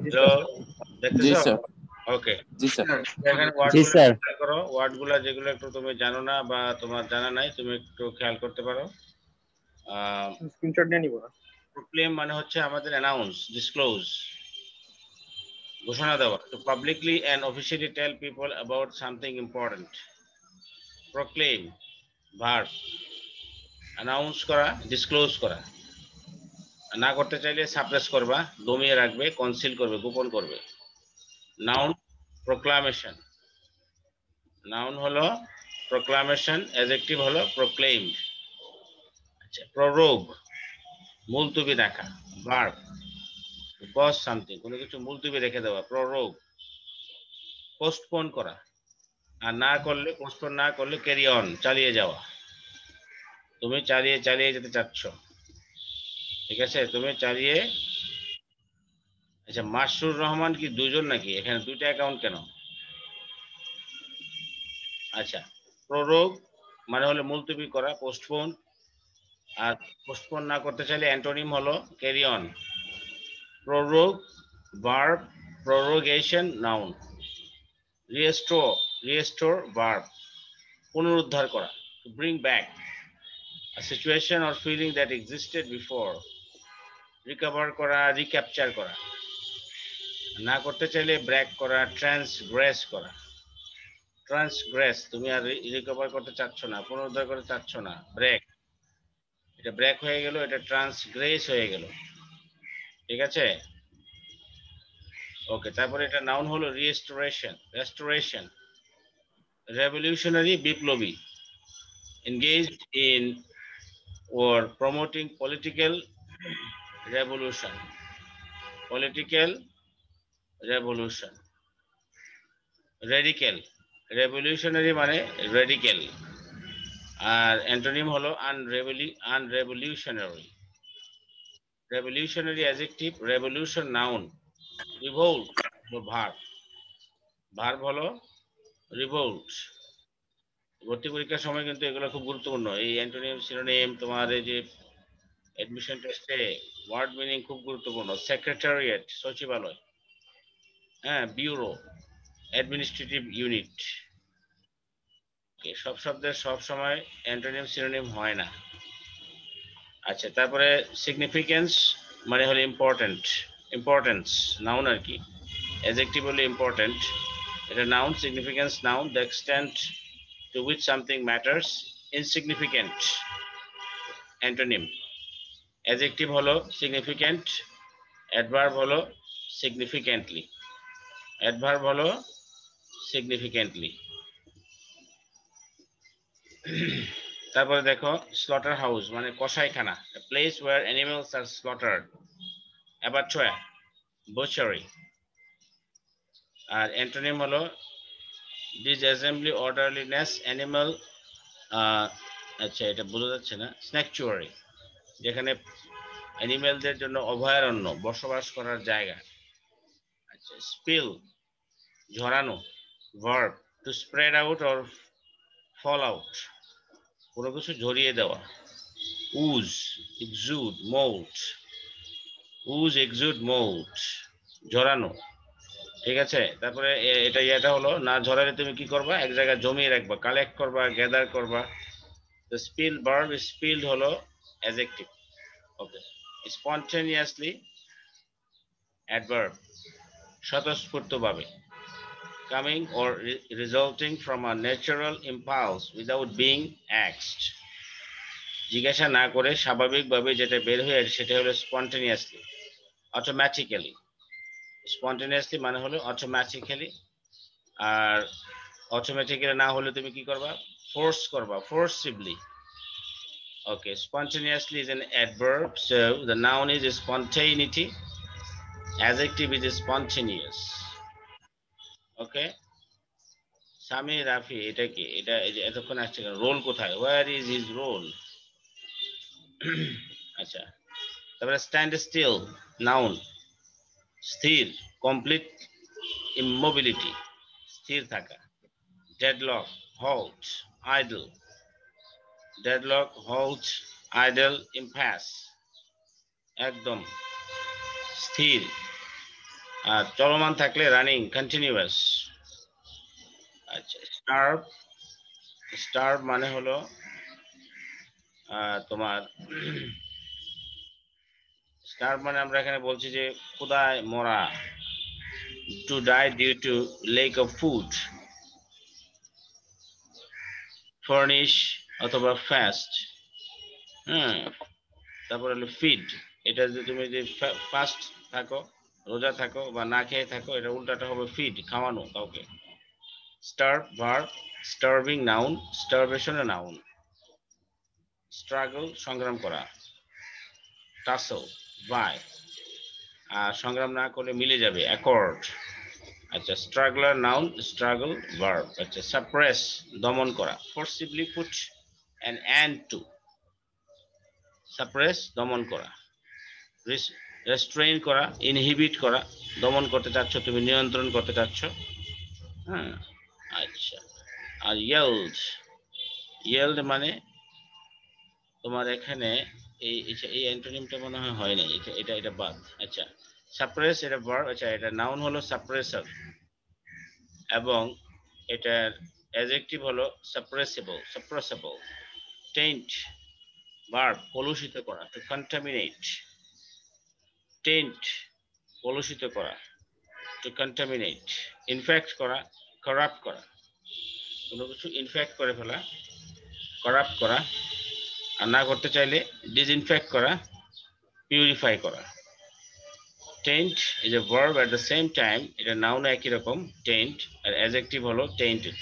Hello, জি দেখতেছো? Sir. ওকে, জি sir. এখানে জি ওয়ার্ডগুলো স্যার। খেয়াল করো। ওয়ার্ডগুলো যেগুলো একটু তুমি জানো না বা তোমার জানা নাই, তুমি একটু খেয়াল করতে পারো। স্ক্রিনশট নিয়ে নিব না। প্রোক্লেম মানে হচ্ছে আমাদের অ্যানাউন্স, ডিসক্লোজ, ঘোষণা দেওয়া। To publicly and officially tell people about something important. Proclaim verb, announce করা, ডিসক্লোজ করা। না করতে চাইলে সাপ্রেস করবা, দমিয়ে রাখবে, কনসিল করবে, গোপন করবে। নাউন প্রোক্লামেশন, নাউন হলো প্রোক্লামেশন, অ্যাডজেক্টিভ হলো প্রোক্লেইমড। আচ্ছা, প্ররোগ মুলতুবি রাখা, ভার্ব পজ সামথিং, কোনো কিছু মুলতুবি রেখে দেওয়া, প্ররোগ। পোস্টপোন করা, আর না করলে, পোস্টপোন না করলে ক্যারি অন, চালিয়ে যাওয়া। তুমি চালিয়ে চালিয়ে যেতে চাচ্ছ, ঠিক আছে, তুমি চালিয়ে। আচ্ছা, মাসরুর রহমান কি দুজন নাকি? এখানে দুইটা অ্যাকাউন্ট কেন? আচ্ছা, প্ররোগ মানে হলো মুলতবি করা, পোস্টপোন। আর পোস্টপোন না করতে চাইলে অ্যান্টোনিম হলো carry on. Prorogue verb, prorogation noun. Restore, restore verb, পুনরুদ্ধার করা, to bring back a situation or feeling that existed before. Recover করা, রিক্যাপচার করা। না করতে চাইলে ব্রেক করা, ট্রান্সগ্রেস করা। ট্রান্সগ্রেস, তুমি আর রিকভার করতে চাচ্ছ না, পুনরুদ্ধার করতে চাচ্ছ না, ব্রেক। এটা ব্রেক হয়ে গেল, এটা ট্রান্সগ্রেস হয়ে গেল, ঠিক আছে। ওকে, তারপরে এটা নাউন হলো রিস্টোরেশন, রেস্টোরেশন। রেভলিউশনারি, বিপ্লবী। engaged in or promoting political revolution, political revolution. radical, revolutionary মানে radical, আর অ্যান্টোনিম হলো unrevolutionary. revolutionary adjective, revolution noun, revolt হলো ভার্ব, ভার্ব হলো revolt। ভর্তি পরীক্ষার সময় কিন্তু এগুলো খুব গুরুত্বপূর্ণ, এই অ্যান্টোনিম, সিনোনিম, তোমার এই যে অ্যাডমিশন টেস্টে ওয়ার্ড মিনিং খুব গুরুত্বপূর্ণ। সেক্রেটারিয়েট সচিবালয়, হ্যাঁ, বিউরো, অ্যাডমিনিস্ট্রেটিভ ইউনিট। সব শব্দের সব সময় অ্যান্টোনিম সিনোনিম হয় না। আচ্ছা, তারপরে সিগনিফিকেন্স মানে হলো ইম্পর্টেন্ট, ইম্পর্টেন্স নাউন আর কি। অ্যাডজেক্টিভ হলো ইম্পর্টেন্ট, এটা noun. Significance noun, the extent to which something matters. Insignificant antonym. Adjective হলো সিগনিফিকেন্ট, অ্যাডভার্ব হলো সিগনিফিকেন্টলি, অ্যাডভার্ব হলো সিগনিফিকেন্টলি। তারপরে দেখো, স্লটার হাউস মানে কসাইখানা, প্লেস ওয়্যার অ্যানিমালস আর স্লটার্ড। অ্যাবাট্রয়, বুচারি। আর অ্যান্টোনিম হলো ডিসঅ্যাসেম্বলি, অর্ডারলিনেস, অ্যানিমাল, আচ্ছা এটা বোঝা যাচ্ছে না, স্ন্যাকচুয়ারি, যেখানে অ্যানিমেলদের জন্য অভয়ারণ্য, বসবাস করার জায়গা। আচ্ছা, স্পিল ঝরানো, verb to spread out or fall out, কোনো কিছু ঝরিয়ে দেওয়া। উজ, এক্সুড, মোল্ট, উজ, এক্সুড, মোল্ট, ঝরানো, ঠিক আছে। তারপরে এটা হলো না ঝরালে তুমি কি করবা, এক জায়গায় জমিয়ে রাখবা, কালেক্ট করবা, গ্যাদার করবা। তো স্পিল ভার্ব, স্পিলড হলো অ্যাডজেক্টিভ। ওকে, স্পন্টেনিয়াসলি অ্যাডভার্ব, স্বতঃস্ফূর্তভাবে। coming or resulting from a natural impulse without being asked, জিজ্ঞাসা না করে স্বাভাবিকভাবে যেটা বের হয়ে আসে সেটা হলো স্পন্টেনিয়াসলি। অটোমেটিক্যালি, স্পন্টেনিয়াসলি মানে হলো অটোমেটিক্যালি। আর অটোমেটিক্যালি না হলে তুমি কি করবা, ফোর্স করবা, ফোর্সিবলি। ওকে, spontaneously is an adverb, so the noun is spontaneity, adjective is spontaneous. ওকে, সামি রাফি, এটা কি? এটা এতক্ষণ আসছে কেন? রোল কোথায়? Where is his roll? আচ্ছা, তারপরে স্ট্যান্ড স্টিল নাউন, স্থির, কমপ্লিট ইমোবিলিটি, স্থির থাকা। Deadlock, halt, idle, deadlock, halt, idle, impasse, একদম স্থির। আর চলমান থাকলে রানিং কন্টিনিউয়াস। আচ্ছা, স্টার্ভ, স্টার্ভ মানে হলো তোমার স্টার্ভ মানে আমরা এখানে বলছি যে ক্ষুধায় মরা, to die due to lack of food, famish অথবা ফাস্ট। হ্যাঁ, তারপর হলো ফিড, এটা যে তুমি যে ফাস্ট থাকো, রোজা থাকো বা না খেয়ে থাকো, এটা উল্টাটা হবে ফিড, খাওয়ানো কাউকে। Starve verb, starving noun, starvation noun. Struggle সংগ্রাম করা, টাসল বাই, আর সংগ্রাম না করলে মিলে যাবে অ্যাকর্ড। আচ্ছা, স্ট্রাগলার নাউন, স্ট্রাগল ভার্ব। আচ্ছা, সাপ্রেস দমন করা, forcibly put an end to, suppress দমন করা। রেস্ট্রেইন করা, ইনহিবিট করা, দমন করতে চাচ্ছ তুমি, নিয়ন্ত্রণ করতে চাচ্ছ। হ্যাঁ, আচ্ছা। আর ইয়েল্ড, ইয়েল্ড মানে তোমার এখানে এই এই অ্যান্টোনিমটা মনে হয় নাই, এটা এটা এটা বাদ। আচ্ছা, সাপ্রেস এটা ভার্ব। আচ্ছা, এটা নাউন হলো সাপ্রেসর, এবং এটার অ্যাডজেক্টিভ হলো সাপ্রেসিবল, সাপ্রেসিবল। টেন্ট ভার্ব, কলুষিত করা, টু কন্টামিনেট। টেন্ট কলুষিত করা, টু কন্টামিনেট। ইনফেক্ট করা, করাপ্ট করা, কোনো কিছু ইনফেক্ট করে ফেলা, করাপ্ট করা। আর না করতে চাইলে ডিসইনফেক্ট করা, পিউরিফাই করা। Tent is a verb at the same time, এটা নাউন একই রকম টেন্ট, আর অ্যাডজেক্টিভ হলো টেন্টেড।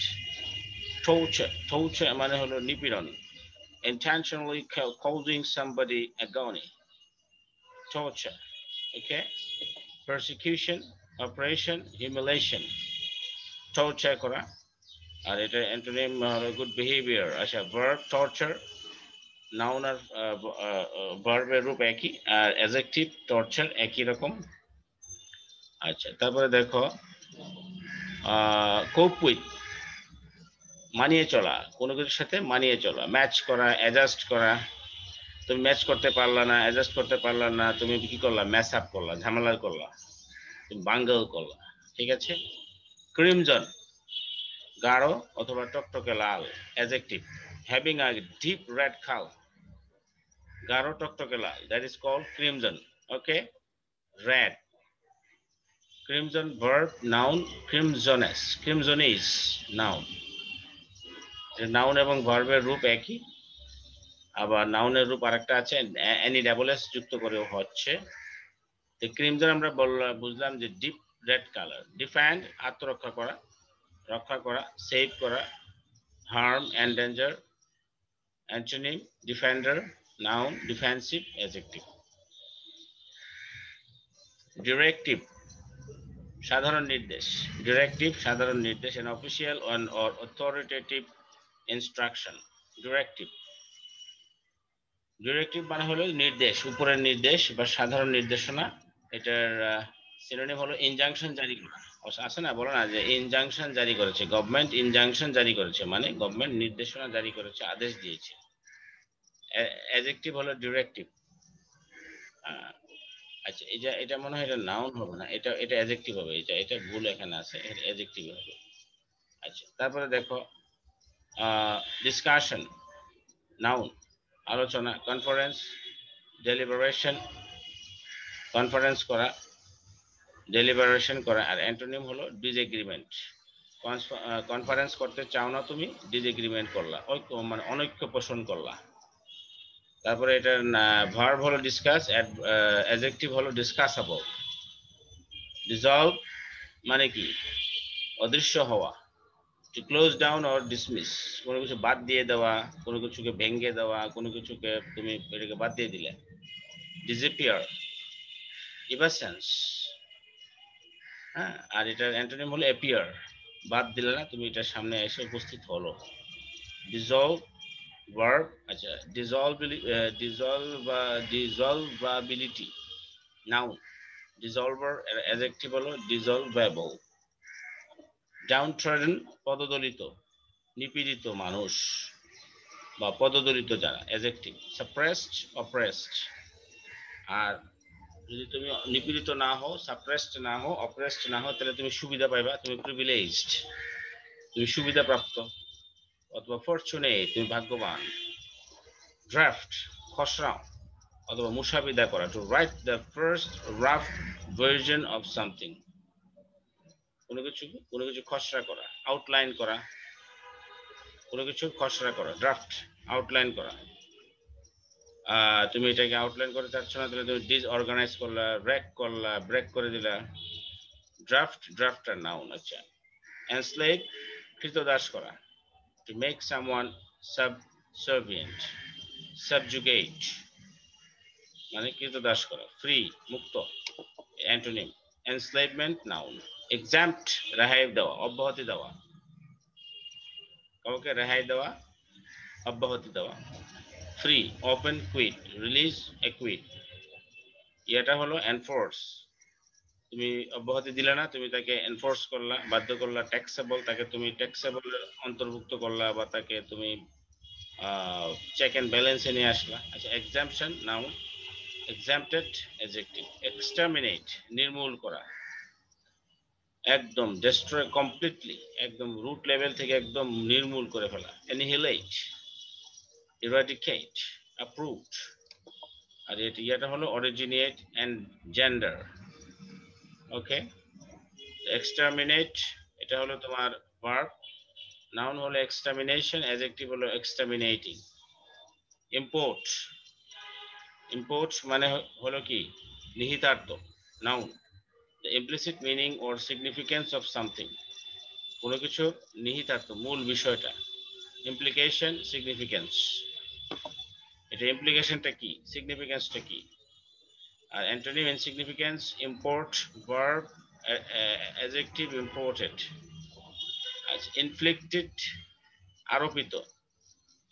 torture, torture মানে হলো নিপীড়ন, intentionally causing somebody agony, torture. Okay, persecution, oppression, humiliation, torture করা। আর এটা অ্যান্টোনিম হলো গুড বিহেভিয়ার। আচ্ছা, ভার্ব টর্চার, নাউন আর ভার্বের রূপ একই, আর অ্যাডজেক্টিভ টর্চার একই রকম। আচ্ছা, তারপরে দেখো কোপ উইথ, মানিয়ে চলা, কোনো কিছুর সাথে মানিয়ে চলা, ম্যাচ করা, অ্যাডজাস্ট করা। তুমি ম্যাচ করতে পারলা না, অ্যাডজাস্ট করতে পারলা না, তুমি কি করলা, ম্যাচ আপ করলা, ঝামেলা করলা, তুমি বাঙ্গাল করলা। ঠিক আছে। ক্রিমজন, গাঢ় অথবা টকটকে লাল, adjective, having a deep red colour, গাঢ় টকটকে লাল, that is called crimson. Okay, red. Crimson verb, noun crimsonness, crimsonness noun. Noun এবং ভার্বের রূপ একই, আবার নাউনের রূপ আরেকটা আছে, এনি ডাবল এস যুক্ত করেও হচ্ছে। ক্রিমজন আমরা বুঝলাম যে ডিপ রেড কালার। ডিফেন্ড, আত্মরক্ষা করা, রক্ষা করা, সেভ করা। Harm, endanger, antonym defender, noun defensive, adjective. Directive, সাধারণ নির্দেশ, ডিরেক্টিভ সাধারণ নির্দেশ, an official or authoritative instruction, directive. Directive মানে হলো নির্দেশ, উপরের নির্দেশ বা সাধারণ নির্দেশনা। এটার সিনোনিম হলো ইনজাংশন জারি করা। আছে না, বলো না যে ইনজাংশন জারি করেছে, গভর্নমেন্ট ইনজাংশন জারি করেছে, মানে গভর্নমেন্ট নির্দেশনা জারি করেছে, আদেশ দিয়েছে। অ্যাডজেক্টিভ হলো ডিরেক্টিভ। আচ্ছা, এটা মনে হয় এটা নাউন হবে না, এটা এটা অ্যাডজেক্টিভ হবে, এটা ভুল এখানে আছে, এটা অ্যাডজেক্টিভ হবে। আচ্ছা, তারপরে দেখো ডিসকাশন, নাউন আলোচনা, কনফারেন্স, ডেলিবারেশন, কনফারেন্স করা, ডেলিবারেশন করা। আর অ্যান্টোনিম হলো ডিসএগ্রিমেন্ট। কনফারেন্স করতে চাও না তুমি, ডিসএগ্রিমেন্ট করলা, ঐক্য মানে অনৈক্য পোষণ করলা। তারপরে এটার ভার্ব হলো ডিসকাস, অ্যাডজেক্টিভ হলো ডিসকাসেবল। ডিসলভ মানে কি, অদৃশ্য হওয়া। To close down or dismiss, কোনো কিছু বাদ দিয়ে দেওয়া, কোনো কিছুকে ভেঙে দেওয়া, কোনো কিছুকে তুমি এটাকে বাদ দিয়ে দিলে। ডিসঅ্যাপিয়ার, ইভাসেন্স। হ্যাঁ, আর এটার অ্যান্টোনিম হলো অ্যাপিয়ার, বাদ দিলে না, তুমি এটার সামনে এসে উপস্থিত হলো। Dissolve verb. আচ্ছা, ডিসলভাবিলিটি, নাউন ডিসলভার, অ্যাডজেক্টিভ হলো ডিসলভেবল। ডাউনট্রডেন, পদদলিত, নিপীড়িত মানুষ বা পদদলিত যারা, অ্যাডজেক্টিভ। Suppressed, oppressed. আর যদি তুমি নিপীড়িত না হও, সাপ্রেসড না হও, অপ্রেসড না হও, তাহলে তুমি সুবিধা পাইবা, তুমি প্রিভিলেজড, তুমি সুবিধা প্রাপ্ত, অথবা ফরচুনেট, তুমি ভাগ্যবান। ড্রাফট খসড়া অথবা মুসাবিদা করা, to write the first rough version of something, কোনো কিছু খসড়া করা, আউটলাইন করা, কোনো কিছু খসড়া করা, ড্রাফট আউটলাইন করা। তুমি এটাকে আউটলাইন করে চাচ্ছ না, তাহলে তুমি ডিসঅর্গানাইজ করলা, ব্রেক করে দিলা। Drafter noun. আচ্ছা, এনস্লেভ কৃতদাস করা, টু মেক সামওয়ান সাবসার্ভিয়েন্ট, সাবজুগেট মানে কৃতদাস করা, ফ্রি মুক্ত, অ্যান্টোনিম। এনস্লেভমেন্ট নাউন। এক্সাম্পট রেহাই দেওয়া, অব্যাহতি দেওয়া, কাউকে রেহাই দেওয়া, অব্যাহতি দেওয়া। Free, open, quit, release, acquit. এটা হলো এনফোর্স, তুমি অব্যাহতি দিলে না, তুমি তাকে এনফোর্স করলা, বাধ্য করলা। ট্যাক্সেবল, তাকে তুমি ট্যাক্সেবল অন্তর্ভুক্ত করলা, বা তাকে তুমি চেক এন্ড ব্যালেন্সে নিয়ে আসলা। আচ্ছা, exemption noun. Exempted adjective. Exterminate নির্মূল করা, একদম ডেস্ট্রয় কমপ্লিটলি, একদম রুট লেভেল থেকে একদম নির্মূল করে ফেলা। Annihilate, eradicate, approved. আর এটা হলো অরিজিনেট এন্ড জেন্ডার। ওকে, এক্সটারমিনেট এটা হলো তোমার ভার্ব, নাউন হলো এক্সটারমিনেশন, অ্যাডজেক্টিভ হলো এক্সটারমিনেটিং। ইম্পোর্ট মানে হলো কি নিহিতার্থ, noun. The implicit meaning or significance of something, কোনো কিছুর নিহিতার্থ, মূল বিষয়টা। ইমপ্লিকেশন, সিগনিফিকেন্স, এটা ইমপ্লিকেশনটা কি, সিগনিফিকেন্সটা কি। আর antonym insignificance, import, verb, adjective imported. আচ্ছা, ইনফ্লিক্টেড আরোপিত,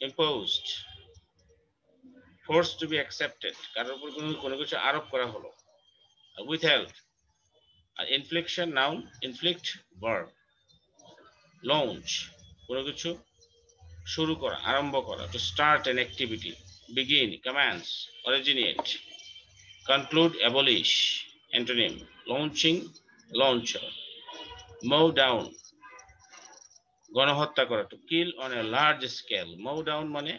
imposed. Force to be accepted, কারোর উপর কোনো কিছু আরোপ করা হলো। উইথহেল্ড। আর infliction noun, inflict verb. Launch কোনো কিছু শুরু করা, আরম্ভ করা, to start an activity. Begin, commence, originate. Conclude, abolish, antonym. Launching, launcher. mow down গণহত্যা করা, to kill on a large scale. mow down মানে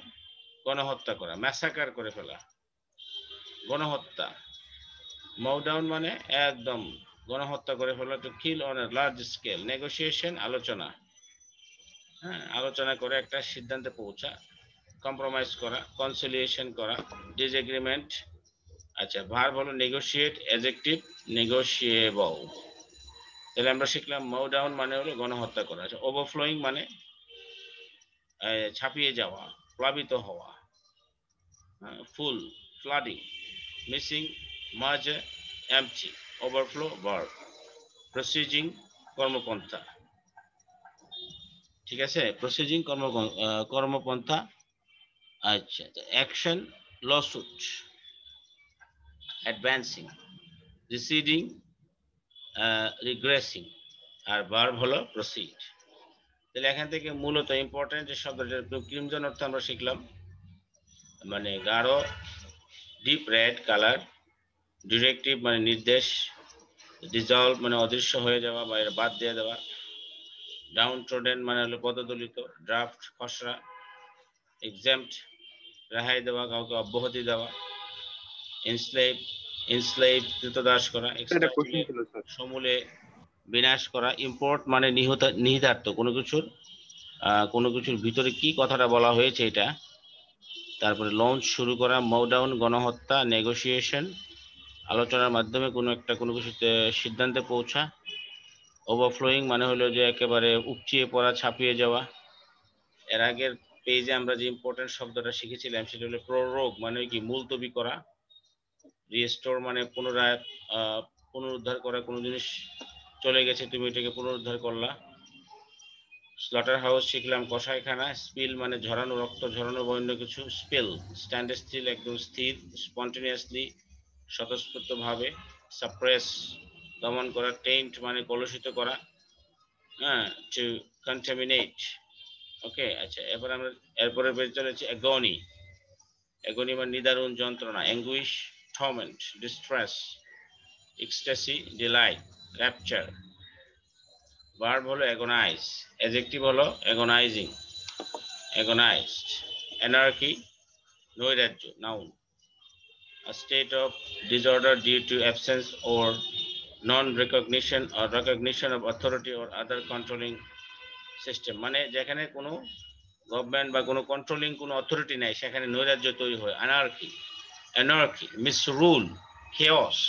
গণহত্যা করা, ম্যাসাকার করে ফেলা, গণহত্যা। mow down মানে একদম গণহত্যা করে ফেলা, two kill on a large scale. Negotiation আলোচনা, হ্যাঁ, আলোচনা করে একটা সিদ্ধান্তে পৌঁছা। কম্প্রোমাইজ করা, কনসিলিয়েশন করা, ডিসএগ্রিমেন্ট। আচ্ছা, ভার্ব হলো নেগোশিয়েট, অ্যাডজেক্টিভ নেগোশিয়েবল। তাহলে আমরা শিখলাম mow down মানে হলো গণহত্যা করা। আচ্ছা, ওভারফ্লোয়িং মানে ছাপিয়ে যাওয়া, প্লাবিত হওয়া। Full, flooding. Missing, merge, empty. Overflow verb. Proceeding কর্মপন্থা, ঠিক আছে, প্রসিজিং কর্মপন্থা। আচ্ছা, action lawsuit, advancing, receding, regressing. আর ভার্ব হলো প্রসিড। তাহলে এখান থেকে মূলত ইম্পর্টেন্ট যে শব্দটা ক্রিমজন অর্থ আমরা শিখলাম, মানে গাঢ়, ডিপ রেড কালার। ডিরেক্টিভ মানে নির্দেশ। ডিজলভ মানে অদৃশ্য হয়ে যাওয়া বা এর বাদ দিয়ে দেওয়া। ডাউন ট্রোডেন মানে হলো পদদলিত। ড্রাফট খসড়া। এক্সাম্পট রেহাই দেওয়া, কাউকে অব্যাহতি দেওয়া। এনস্লেভ কৃতদাস করা। একটা কোশ্চেন ছিল স্যার। সমূলে বিনাশ করা। ইম্পোর্ট মানে নিহিতার্থ, কোনো কিছুর ভিতরে কি কথাটা বলা হয়েছে এটা। তারপরে লঞ্চ শুরু করা। mow down গণহত্যা। নেগোসিয়েশন আলোচনার মাধ্যমে কোনো কিছুতে সিদ্ধান্তে পৌঁছা। ওভারফ্লোয়িং মানে হলো যে একেবারে উপচিয়ে পড়া, ছাপিয়ে যাওয়া। এর আগের পেজে আমরা যে ইম্পর্টেন্ট শব্দটা শিখেছিলাম সেটা হলো প্ররোগ, মানে কি মুলতবি করা। রিস্টোর মানে পুনরুদ্ধার করা, কোনো জিনিস চলে গেছে তুমি এটাকে পুনরুদ্ধার করলা। স্লটার হাউস শিখলাম, কসাইখানা। স্পিল মানে ঝরানো, রক্ত ঝরানো বা অন্য কিছু। স্পিল স্ট্যান্ড স্টিল, একদম স্থির। স্পন্টেনিয়াসলি স্বতঃস্ফূর্ত ভাবে। সাপ্রেস দমন করা। টেন্ট মানে কলুষিত করা, হ্যাঁ, টু কন্টামিনেট। ওকে, আচ্ছা, এরপরে বের চলেছে অ্যাগনি। অ্যাগনি মানে নিদারুণ যন্ত্রণা। Anguish, torment, distress. ecstasy, delight, rapture. Verb হলো agonize, adjective হলো agonizing, agonized. Anarchy, নৈরাজ্য, noun. A state of disorder due to absence or non-recognition or recognition of authority or other controlling system. মানে যেখানে কোনো গভর্নমেন্ট বা কোনো controlling কোনো authority নাই সেখানে নৈরাজ্য তৈরি হয়। Anarchy, anarchy, misrule, chaos.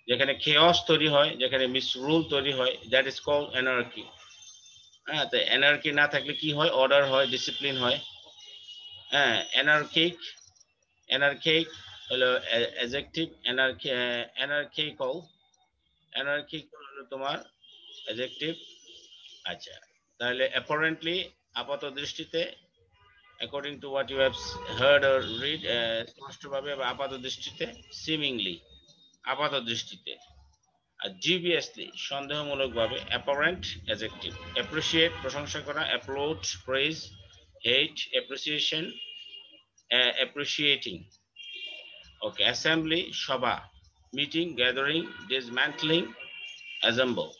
যেখানে খেয়স তৈরি হয়, যেখানে মিসরুল তৈরি হয়, দ্যাট ইজ কল্ড অ্যানার্কি। হ্যাঁ, তো অ্যানার্কি না থাকলে কি হয়? অর্ডার হয়, ডিসিপ্লিন হয়। হ্যাঁ, অ্যানার্কিক, অ্যানার্কিক হলো অ্যাডজেক্টিভ, অ্যানার্কিক্যাল, অ্যানার্কিক্যাল হলো তোমার অ্যাডজেক্টিভ। আচ্ছা, তাহলে অ্যাপারেন্টলি, আপাত দৃষ্টিতে, according to what you have heard or read, স্পষ্টভাবে বা আপাত দৃষ্টিতে, seemingly, আপাত দৃষ্টিতে। আর deviously, সন্দেহমূলকভাবে, apparent, adjective, appreciate, প্রশংসা করা, applaud, praise, hate, appreciation, appreciating. Okay, assembly, সভা, meeting, gathering, dismantling, assemble.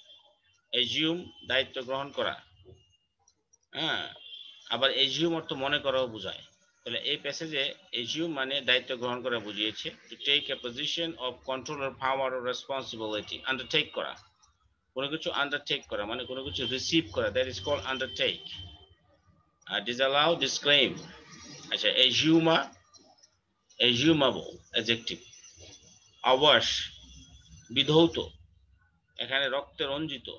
assume, দায়িত্ব গ্রহণ করা। হ্যাঁ, আবার assume অর্থ মনে করাও বোঝায়। তাহলে এই প্যাসেজে assume মানে দায়িত্ব গ্রহণ করা বুঝিয়েছে, to take a position of control or power or responsibility, undertake করা, কোনো কিছু undertake করা মানে কোনো কিছু রিসিভ করা, that is called undertake. R disallow, disclaim. আচ্ছা, assume, assumable, adjective. awash, বিধৌত, এখানে রক্তে রঞ্জিত,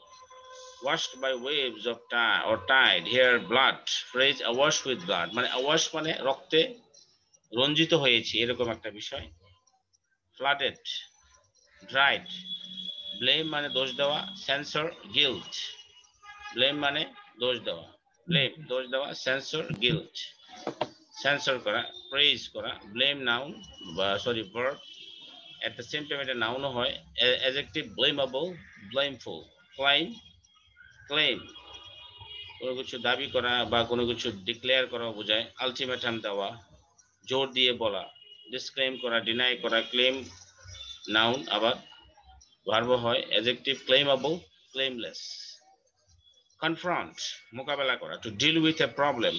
washed by waves of tide or tide, here blood, phrase awash with blood, মানে awash মানে রক্তে রঞ্জিত হয়েছে এরকম একটা বিষয়। flooded, dried, blame মানে দোষ দেওয়া, censor, guilt, blame মানে দোষ দেওয়া, blame দোষ দেওয়া, censor, guilt, censor করা, praise করা, blame noun বা sorry verb, at the same time এটা noun হয়, adjective blamable, blameful, claim, claim কোনো কিছু দাবি করা বা কোনো কিছু ডিক্লেয়ার করা বোঝায়, আলটিমেটাম দেওয়া, জোর দিয়ে বলা, ডিসক্লেম করা, ডিনাই করা, ক্লেম নাউন, আবার ভার্ব হয় অ্যাডজেক্টিভ ক্লেমেবল, ক্লেমলেস। কনফ্রন্ট, মোকাবেলা করা, to deal with a problem,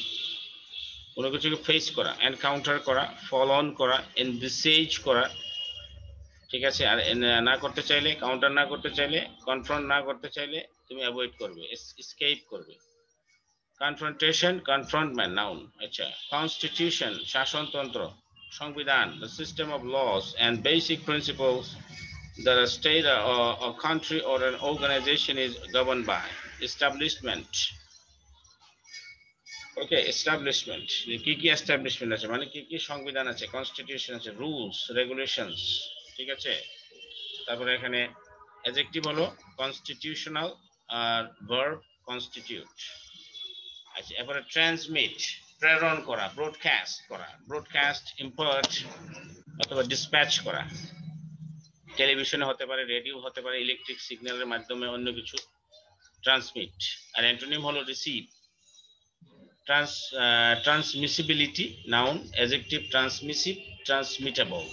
কোনো কিছুকে ফেস করা, এনকাউন্টার করা, ফল অন করা, এনভিসেজ করা, ঠিক আছে। আর না করতে চাইলে, কাউন্টার না করতে চাইলে, কনফ্রন্ট না করতে চাইলে তুমি অ্যাভয়েড করবে, এসকেপ করবে। Confrontation, confrontment, noun. আচ্ছা, কনস্টিটিউশন, শাসনতন্ত্র, সংবিধান, the system of laws and basic principles that a state or a country or an organization is governed by. Establishment, okay, establishment, কি কি এস্টাবলিশমেন্ট আছে মানে কি কি সংবিধান আছে, কনস্টিটিউশন আছে, রুলস রেগুলেশনস, ঠিক আছে। তারপরে এখানে অ্যাডজেক্টিভ হলো কনস্টিটিউশনাল আর ভার্ব কনস্টিটিউট। আচ্ছা, এরপরে ট্রান্সমিট, প্রেরণ করা, ব্রডকাস্ট করা, ব্রডকাস্ট, ইম্পার্ট অথবা ডিসপ্যাচ করা, টেলিভিশনে হতে পারে, রেডিও হতে পারে, ইলেকট্রিক সিগন্যালের মাধ্যমে অন্য কিছু, ট্রান্সমিট। আর অ্যান্টোনিম হলো receive. Transmissibility, noun, adjective transmissive, transmittable.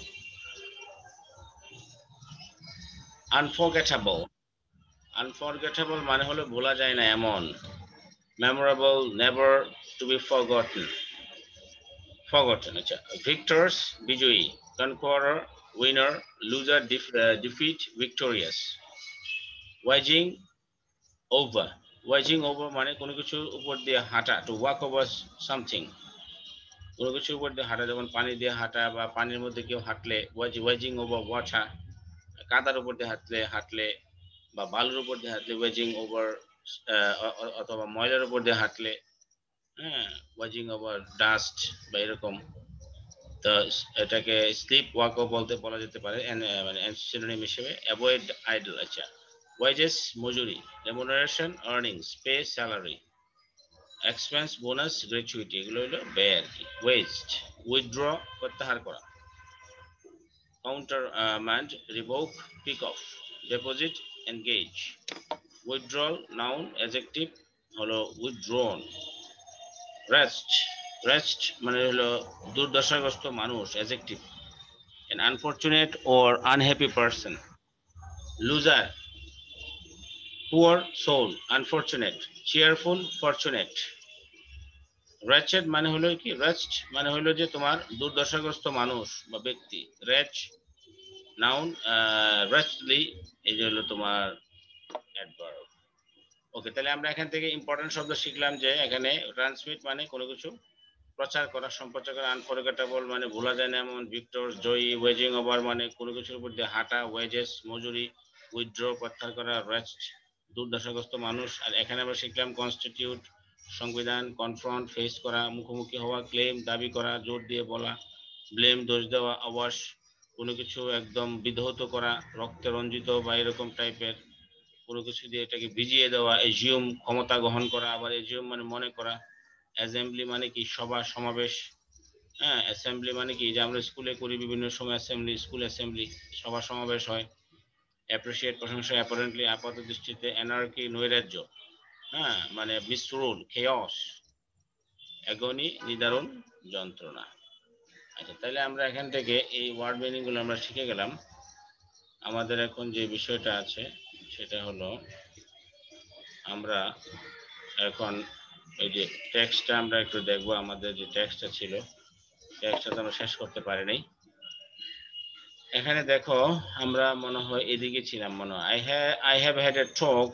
Unforgettable, unforgettable মানে হলো ভোলা যায় না এমন। Memorable, never to be forgotten, forgotten. আচ্ছা, ভিক্টরস, বিজয়ী, conqueror, winner, loser, defeat, victorious. ওয়াজিং ওভার, ওয়াজিং ওভার মানে কোনো কিছুর উপর দিয়ে হাঁটা, টু ওয়াক ওভার সামথিং, কোনো কিছুর উপর দিয়ে হাঁটা, যেমন পানি দিয়ে হাঁটা বা পানির মধ্যে কেউ হাঁটলে, ওয়াজিং ওভার ওয়াটার, কাদার উপর দিয়ে হাঁটলে বা বালুর উপর দিয়ে হাঁটলে ওয়াজিং ওভার, অথবা ময়লার উপর দিয়ে হাঁটলে, হ্যাঁ, ওয়াজিং ওভার ডাস্ট বা এরকম। তো এটাকে স্লিপ ওয়াকও বলা যেতে পারে মানে সিনোনিম হিসেবে। Avoid idle. আচ্ছা, ওয়েজেস মজুরি, remuneration earnings, pay salary, expense bonus gratuity, এগুলো হলো ব্যয় আর কি। ওয়েস্ট, উইথড্র প্রত্যাহার করা, countermand, revoke, pick off, deposit, engage. Withdrawal, noun, adjective হলো উইথড্রন। রেস্ট, রেস্ট মানে হলো দুর্দশাগ্রস্ত মানুষ, adjective. an unfortunate or unhappy person. loser, poor soul, unfortunate, cheerful, fortunate. wretched মানে হলো কি, wretched মানে হলো যে তোমার দুর্দশাগ্রস্ত মানুষ বা ব্যক্তি। wretch নাউন, wretchedly এই যে হলো তোমার অ্যাডভার্ব। ওকে, তাহলে আমরা এখান থেকে ইম্পর্টেন্ট শব্দ শিখলাম যে এখানে ট্রান্সমিট মানে কোনো কিছু প্রচার করা, সম্প্রচার করা, আনফরগেটেবল মানে ভোলা যায় না এমন, ভিক্টর জয়ী, ওয়েজিং ওভার মানে কোনো কিছুর উপর দিয়ে হাঁটা, ওয়েজেস মজুরি, উইথড্র প্রত্যাহার করা, রেস্ট দুর্দশাগ্রস্ত মানুষ। আর এখানে আমরা শিখলাম কনস্টিটিউট সংবিধান, কনফ্রন্ট ফেস করা, মুখোমুখি হওয়া, ক্লেম দাবি করা, জোর দিয়ে বলা, ব্লেম দোষ দেওয়া, অবশ কোনো কিছু একদম বিধৌত করা, রক্তে রঞ্জিত বা এরকম টাইপের কোনো কিছু দিয়ে এটাকে ভিজিয়ে দেওয়া, এজিউম ক্ষমতা গ্রহণ করা, আবার এজিউম মানে মনে করা, অ্যাসেম্বলি মানে কি সভা সমাবেশ, হ্যাঁ অ্যাসেম্বলি মানে কি যে আমরা স্কুলে করি বিভিন্ন সময় অ্যাসেম্বলি, স্কুল অ্যাসেম্বলি সভা সমাবেশ হয়। অ্যাপ্রিসিয়েট প্রশংসা, অ্যাপারেন্টলি আপাত দৃষ্টিতে, অ্যানার্কি নৈরাজ্য, হ্যাঁ মানে মিসরুল, খেয়স, অ্যাগনি নিদারুণ যন্ত্রণা। আচ্ছা, তাহলে আমরা এখান থেকে এই ওয়ার্ড মিনিং গুলো আমরা শিখে গেলাম। আমাদের এখন যে বিষয়টা আছে সেটা হলো আমরা এখন এই যে টেক্সটটা আমরা একটু দেখবো। আমাদের যে টেক্সটটা ছিল টেক্সটটা তো আমরা শেষ করতে পারিনি। এখানে দেখো আমরা মনে হয় এদিকে ছিলাম মনে হয়। I have had a talk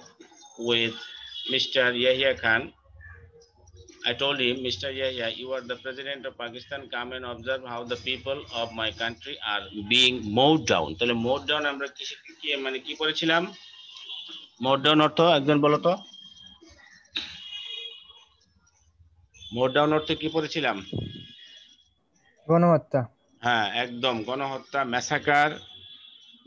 with Mr. Yahya Khan. I told him, Mr. Yahya, you are the president of Pakistan. Come and observe how the people of my country are being mowed down. তাহলে mowed down আমরা কি মানে কি পড়েছিলাম? mowed down অর্থ একজন বলো তো? mowed down অর্থ কি পড়েছিলাম? গণহত্যা। হ্যাঁ একদম গণহত্যা, ম্যাসাকার,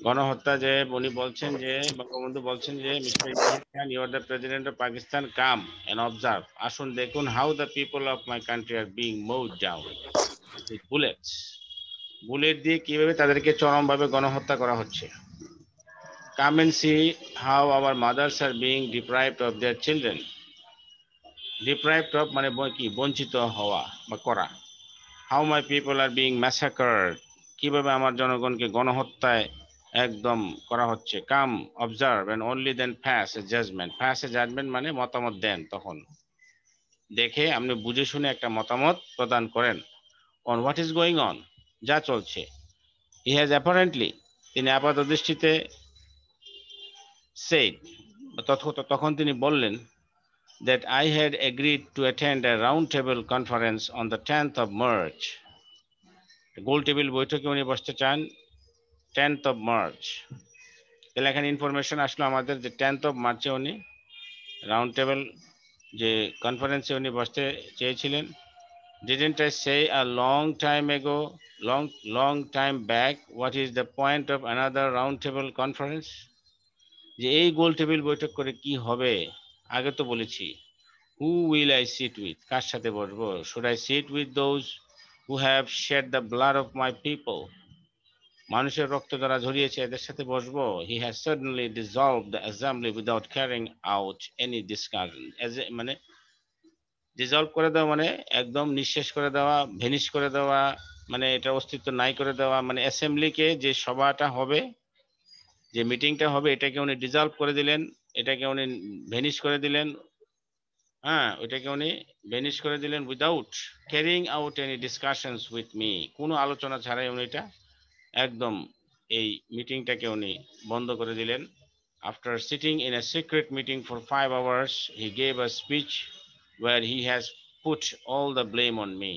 গণহত্যা। যে উনি বলছেন যে বঙ্গবন্ধু বলছেন যে mister Yahya Khan, you are the president of Pakistan, come and observe, আসুন দেখুন, how the people of my country are being mowed down with bullets, bullet দিয়ে কিভাবে তাদেরকে চরমভাবে গণহত্যা করা হচ্ছে। Come and see how our mothers are being deprived of their children. Deprived of মানে কি, বঞ্চিত হওয়া বা করা। How my people are being massacred, কিভাবে আমার জনগণকে গণহত্যায় একদম করা হচ্ছে। Come observe and only then pass a judgment. Pass a judgment মানে মতামত দেন, তখন দেখে আপনি বুঝে শুনে একটা মতামত প্রদান করেন। On what is going on, যা চলছে। হি হ্যাজ অ্যাপারেন্টলি, তিনি আপাত দৃষ্টিতে, সেড তখন তিনি বললেন, that I had agreed to attend a roundtable conference on the 10th of March. Goal table বৈঠকে উনি বসতে চান 10th of March। তাহলে এখানে ইনফরমেশন আসলো আমাদের যে 10th of March-এ উনি রাউন্ড টেবিল যে কনফারেন্সে উনি বসতে চেয়েছিলেন। Didn't I say a long time ago, long time back, what is the point of another round table conference? যে এই গোল টেবিল বৈঠক করে কি হবে, আগে তো বলেছি। Who will I sit with, কার সাথে বসবো? Should I sit with those who have shed the blood of my people? মানুষের রক্ত যারা ঝরিয়েছে এদের সাথে বসবো। He has suddenly dissolved the assembly without carrying out any discussion. মানে ডিজলভ করে দেওয়া মানে একদম নিঃশেষ করে দেওয়া, ভেনিশ করে দেওয়া, মানে এটা অস্তিত্ব নাই করে দেওয়া। মানে অ্যাসেম্বলিকে যে সভাটা হবে, যে মিটিংটা হবে, এটাকে উনি ডিজলভ করে দিলেন, এটাকে উনি ভেনিশ করে দিলেন। হ্যাঁ ওইটাকে উনি ভেনিশ করে দিলেন without carrying out any discussions with me, কোনো আলোচনা ছাড়াই উনি এটা একদম এই মিটিংটাকে উনি বন্ধ করে দিলেন। After sitting in a secret meeting for 5 hours, he gave a speech where he has put all the blame on me.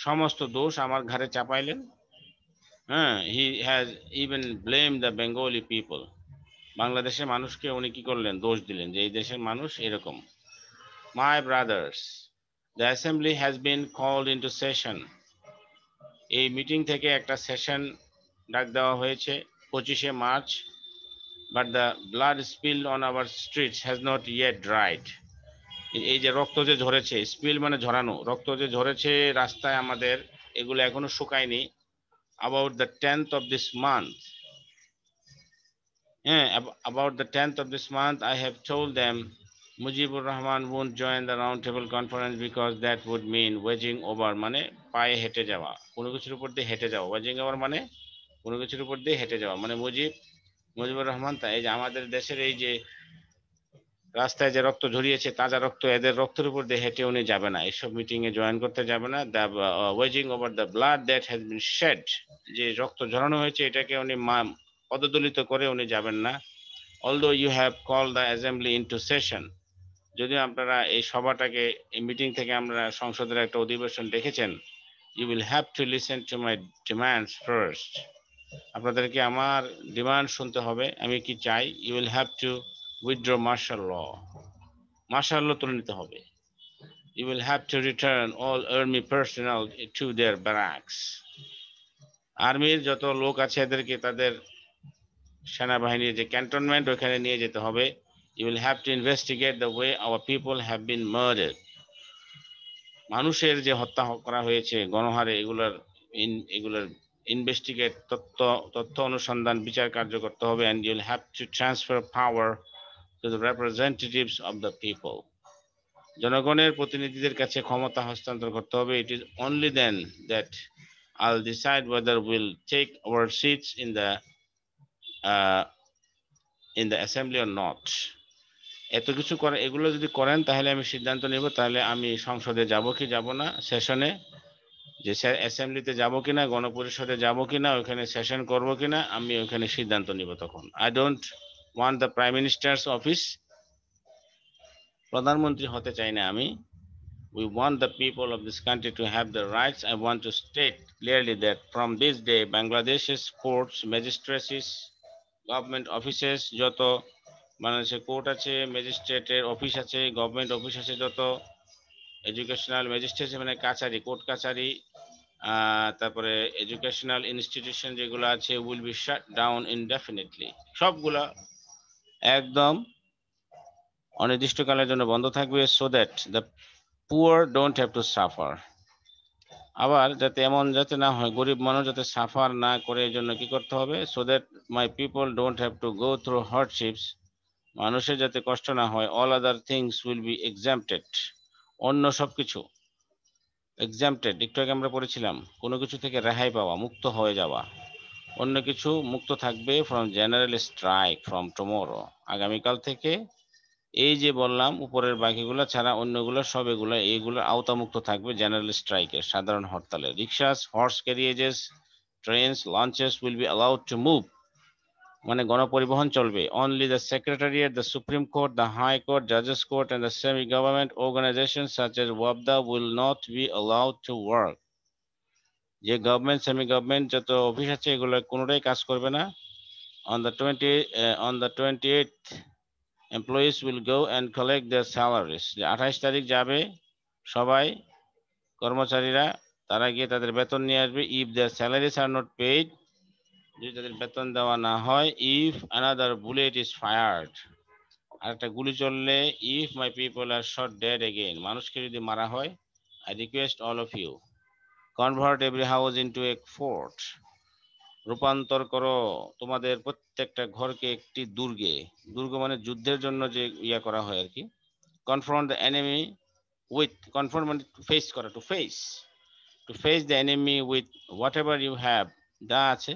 সমস্ত দোষ আমার ঘাড়ে চাপাইলেন। হ্যাঁ, he has even blame the Bengali people, বাংলাদেশের মানুষকে উনি কি করলেন, দোষ দিলেন যে এই দেশের মানুষ এরকম। My brothers, the assembly has been called into session. এই মিটিং থেকে একটা সেশন ডাক দেওয়া হয়েছে 25শে March, but the blood spilled on our streets has not yet dried. এই যে রক্ত যে ঝরেছে, স্পিল মানে ঝরানো, রক্ত যে ঝরেছে রাস্তায় আমাদের, এগুলো এখনো শুকায়নি। About the 10th of this month, about the 10th of this month, I have told them Mujibur Rahman won't join the roundtable conference because that would mean wedging over, মানে পায়ে হেঁটে যাওয়া, কোনো কিছুর উপর দিয়ে হেঁটে যাওয়া। wedging over মানে কোনো কিছুর উপর দিয়ে হেঁটে যাওয়া, মানে মুজিব মুজিবুর রহমান, তাই এই যে আমাদের দেশের এই যে রাস্তায় যে রক্ত ঝরিয়েছে, তাজা রক্ত, এদের রক্তের উপর দিয়ে হেঁটে উনি যাবে না, এইসব মিটিং এ জয়েন করতে যাবে না। The waging over the blood that has been shed, যে রক্ত ঝরানো হয়েছে এটাকে উনি পদদলিত করে উনি যাবেন না। Although you have call the assembly into session, যদিও আপনারা এই সভাটাকে, এই মিটিং থেকে আমরা সংসদের একটা অধিবেশন দেখেছেন, you will have to listen to my demands first, আপনাদেরকে আমার ডিমান্ড শুনতে হবে, আমি কি চাই। You will have to withdraw martial law, martial law তুলে নিতে হবে। You will have to return all army personnel to their barracks. আর্মির যত লোক আছে এদেরকে তাদের সেনাবাহিনীর যে ক্যান্টনমেন্ট ওখানে নিয়ে যেতে হবে। You will have to investigate the way our people have been murdered. মানুষের যে হত্যা করা হয়েছে গণহারে, এগুলোর ইনভেস্টিগেট, তথ্য অনুসন্ধান, বিচার কার্য করতে হবে। And you'll have to transfer power to the representatives of the people. জনগণের প্রতিনিধিদের কাছে ক্ষমতা হস্তান্তর করতে হবে। It is only then that I'll decide whether we'll take our seats in the assembly or not. এত কিছু করে, এগুলো যদি করেন তাহলে আমি সিদ্ধান্ত নেব, তাহলে আমি সংসদে যাব কি যাব না, সেশনে যে অ্যাসেম্বলিতে যাব কিনা, গণপরিষদে যাব কিনা, ওখানে সেশন করব কিনা, আমি ওখানে সিদ্ধান্ত নিব তখন। I don't want the prime ministers office, প্রধানমন্ত্রী হতে চাই না আমি। We want the people of this country to have the rights. I want to state clearly that from this day, Bangladesh's courts, magistracies, government offices, যত বাংলাদেশে court আছে, ম্যাজিস্ট্রেটের office আছে, গভর্নমেন্ট অফিস আছে, যত এডুকেশনাল ম্যাজিস্ট্রেট মানে কাছারি, court কাছারি, তারপরে এডুকেশনাল ইনস্টিটিউশন যেগুলো আছে, উইল বি শাট ডাউন ইনডেফিনিটলি, সবগুলা একদম অনির্দিষ্টকালের জন্য বন্ধ থাকবে, so that the poor don't have to suffer. আবার যাতে এমন যাতে না হয়, গরিব মানুষ যাতে সাফার না করে, এই জন্য কি করতে হবে, so that my people don't have to go through hardships, মানুষের যাতে কষ্ট না হয়। All other things will be এক্সাম্পটেড, অন্য সবকিছু এক্সাম্পটেড, একটু আগে আমরা পড়েছিলাম, কোনো কিছু থেকে রেহাই পাওয়া, মুক্ত হয়ে যাওয়া, অন্য কিছু মুক্ত থাকবে from general strike from tomorrow, আগামীকাল থেকে। এই যে বললাম উপরের বাকিগুলো ছাড়া অন্যগুলো সব এইগুলো আওতামুক্ত থাকবে জেনারেল স্ট্রাইকের, সাধারণ হরতালে। Rickshaws, horse ক্যারিয়েজেস, trains, launches will be allowed to move, মানে গণপরিবহন চলবে। Only the secretariat, the supreme court, the high court, জাজেস court and the semi government organisation such as Wabda will not be allowed to work, যে government semi government যত office আছে এগুলো কোনোটাই কাজ করবে না। on the 28th employees will go and collect their salaries, যে 28 তারিখ যাবে সবাই কর্মচারীরা, তারা গিয়ে তাদের বেতন নিয়ে আসবে। if their salaries are not paid, যদি তাদের বেতন দেওয়া না হয়, if another bullet is fired, আর একটা গুলি চললে, if my people are shot dead again, মানুষকে যদি মারা হয়, I request all of you, convert every house into a fort, রূপান্তর করো তোমাদের প্রত্যেকটা ঘরকে একটি দুর্গে, দুর্গ মানে যুদ্ধের জন্য যে ইয়া করা হয় আর কি। confront the enemy with, confront মানে ফেস করা, to face the enemy with whatever you have, যা আছে,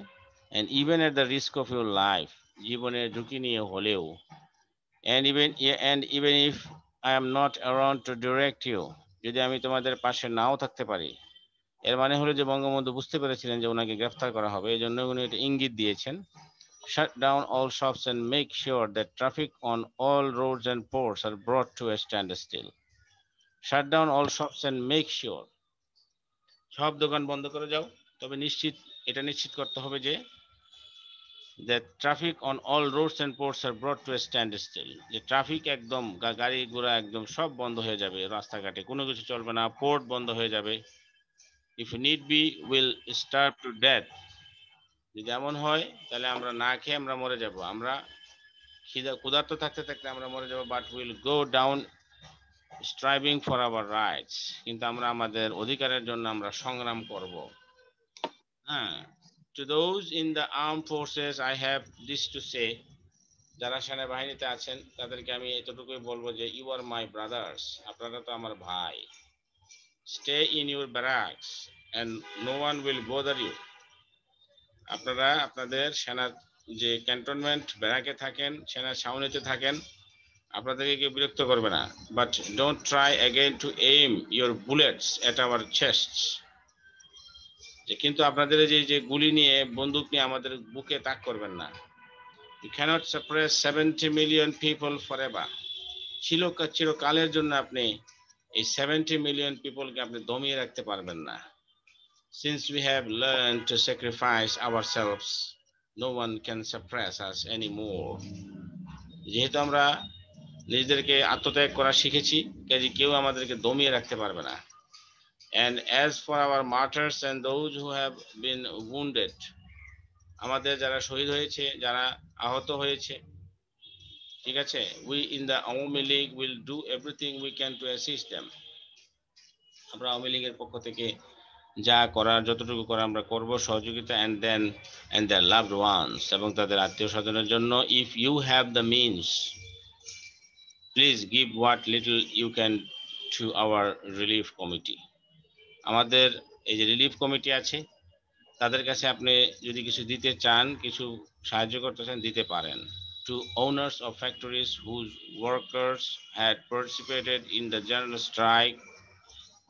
and even at the risk of your life, জীবনের ঝুঁকি নিয়ে হলেও, and even if I am not around to direct you, যদি আমি তোমাদের পাশে নাও থাকতে পারি। এর মানে হলো যে বঙ্গবন্ধু বুঝতে পেরেছিলেন যে ওনাকে গ্রেফতার করা হবে, এই জন্য উনি এটা ইঙ্গিত দিয়েছেন। shut down all shops and make sure that traffic on all roads and ports are brought to a standstill. shut down all shops and make sure, সব দোকান বন্ধ করে যাও, তবে এটা নিশ্চিত করতে হবে যে that traffic on all roads and ports are brought to a standstill, যে ট্রাফিক একদম গাড়ি ঘোড়া একদম সব বন্ধ হয়ে যাবে, রাস্তাঘাটে কোনো কিছু চলবে না, পোর্ট বন্ধ হয়ে যাবে। if need be will starve to death, যদি এমন হয় তাহলে আমরা না খেয়ে আমরা মরে যাব, আমরা ক্ষুধার্ত থাকতে থাকতে আমরা মরে যাব, but will go down striving for our rights, কিন্তু আমরা আমাদের অধিকারের জন্য আমরা সংগ্রাম করব। হ্যাঁ, to those in the arm forces I have this to say, যারা সেনাবাহিনীতে আছেন তাদেরকে আমি এতটুকুই বলবো যে ইউ আর মাই ব্রাদার্স, আপনারা তো আমার ভাই। Stay in your barracks and no one will bother you, আপনারা আপনাদের যে ক্যান্টনমেন্ট ব্যারাকে থাকেন, সেনা ছাউনিতে থাকেন, আপনাদেরকে কেউ বিরক্ত করবে না। But don't try again to aim your bullets at our chests. কিন্তু আপনাদের যে গুলি নিয়ে, বন্দুক নিয়ে আমাদের বুকে তাক করবেন না। You cannot suppress 70 million people forever. চিরকালের জন্য আপনি এই 70 মিলিয়ন পিপলকে আপনি দমিয়ে রাখতে পারবেন না। Since we have learned to sacrifice ourselves, no one can suppress us anymore. যেহেতু আমরা নিজেদেরকে আত্মত্যাগ করা শিখেছি, কাজে কেউ আমাদেরকে দমিয়ে রাখতে পারবে না। And as for our martyrs and those who have been wounded, আমাদের যারা শহীদ হয়েছে, যারা আহত হয়েছে, ঠিক আছে, we in the Awami League will do everything we can to assist them. আমরা আওয়ামী লীগের পক্ষ থেকে যা করার, যতটুকু করা আমরা করব সহযোগিতা, and their loved ones, এবং তাদের আত্মীয় স্বজনের জন্য। If you have the means, please give what little you can to our relief committee. আমাদের এই যে রিলিফ কমিটি আছে, তাদের কাছে আপনি যদি কিছু দিতে চান, কিছু সাহায্য করতে চান, দিতে পারেন। To owners of factories whose workers had participated in the general strike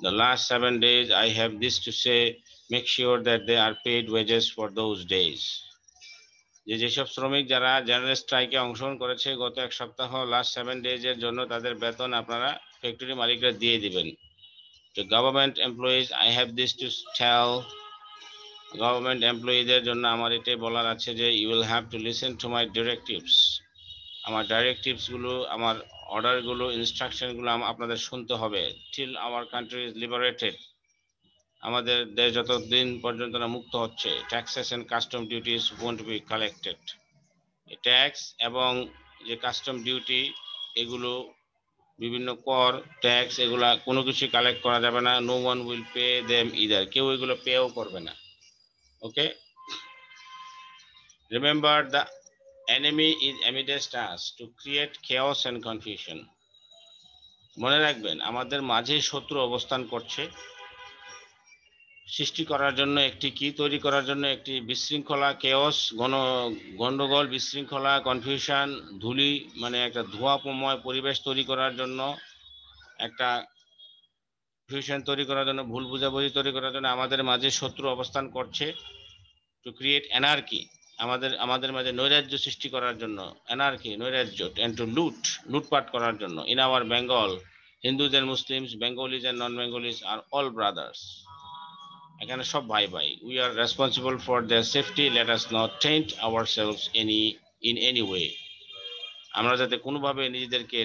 the last 7 days, I have this to say: make sure that they are paid wages for those days. যেসব শ্রমিক যারা জেনারেল স্ট্রাইকে অংশগ্রহণ করেছে গত এক সপ্তাহ, last 7 days এর জন্য তাদের বেতন আপনারা ফ্যাক্টরি মালিকরা দিয়ে দিবেন। To government employees, I have this to tell: government এমপ্লয়ীদের জন্য আমার এটাই বলার আছে যে you will have to listen to my directives. আমার ডাইরেক্টিভসগুলো, আমার অর্ডারগুলো, ইনস্ট্রাকশনগুলো আপনাদের শুনতে হবে। Till our country is liberated, আমাদের দেশ যতদিন পর্যন্ত না মুক্ত হচ্ছে, taxes and custom duties won't be collected. Tax এবং যে কাস্টম ডিউটি, এগুলো বিভিন্ন কর, ট্যাক্স, এগুলা কোনো কিছু কালেক্ট করা যাবে না। No one will pay them either, কেউ এগুলো পেও করবে না। ওকে, remember the enemy is amidst us to create chaos and confusion. মনে রাখবেন, আমাদের মাঝে শত্রু অবস্থান করছে সৃষ্টি করার জন্য, একটি কি তৈরি করার জন্য, একটি বিশৃঙ্খলা, কেওস, গন্ডগোল, বিশৃঙ্খলা, কনফিউশন, ধুলি, মানে একটা ধোঁয়াময় পরিবেশ তৈরি করার জন্য, একটা কনফিউশন তৈরি করার জন্য, ভুল বুঝাবুঝি তৈরি করার জন্য আমাদের মাঝে শত্রু অবস্থান করছে। টু ক্রিয়েট অ্যানার্কি, আমাদের মাঝে নৈরাজ্য সৃষ্টি করার জন্য, অ্যানার্কি, নৈরাজ্য, এন্ড টু লুটপাট করার জন্য। In our Bengal, Hindus and Muslims, Bengalis and non Bengalis are all brothers. এখানে সব ভাই ভাই। We are responsible for their safety, let us not taint ourselves in any way. আমরা যাতে কোনোভাবে নিজেদেরকে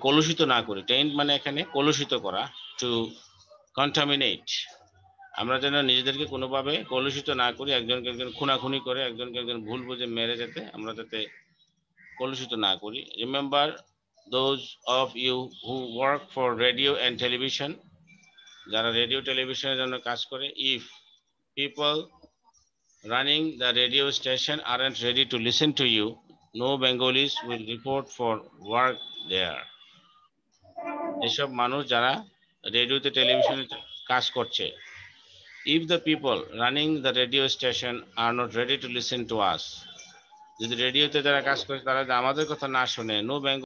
কলুষিত না করি। টেন্ট মানে এখানে কলুষিত করা, টু কন্টামিনেট। আমরা যেন নিজেদেরকে কোনোভাবে কলুষিত না করি, একজনকে একজন খুনাখুনি করে, একজনকে একজন ভুল বুঝে মেরে যেতে আমরা যাতে কলুষিত না করি। Remember those of you who work for radio and television, যারা রেডিও টেলিভিশনের জন্য কাজ করে, if people running the radio station aren't ready to listen to you, no Bengalis will report for work there. যেসব মানুষ যারা রেডিওতে টেলিভিশনে কাজ করছে, if the people running the radio station are not ready to listen to us, যদি রেডিওতে যারা কাজ করে তারা আমাদের কথা না শুনে, নো বেঙ্গল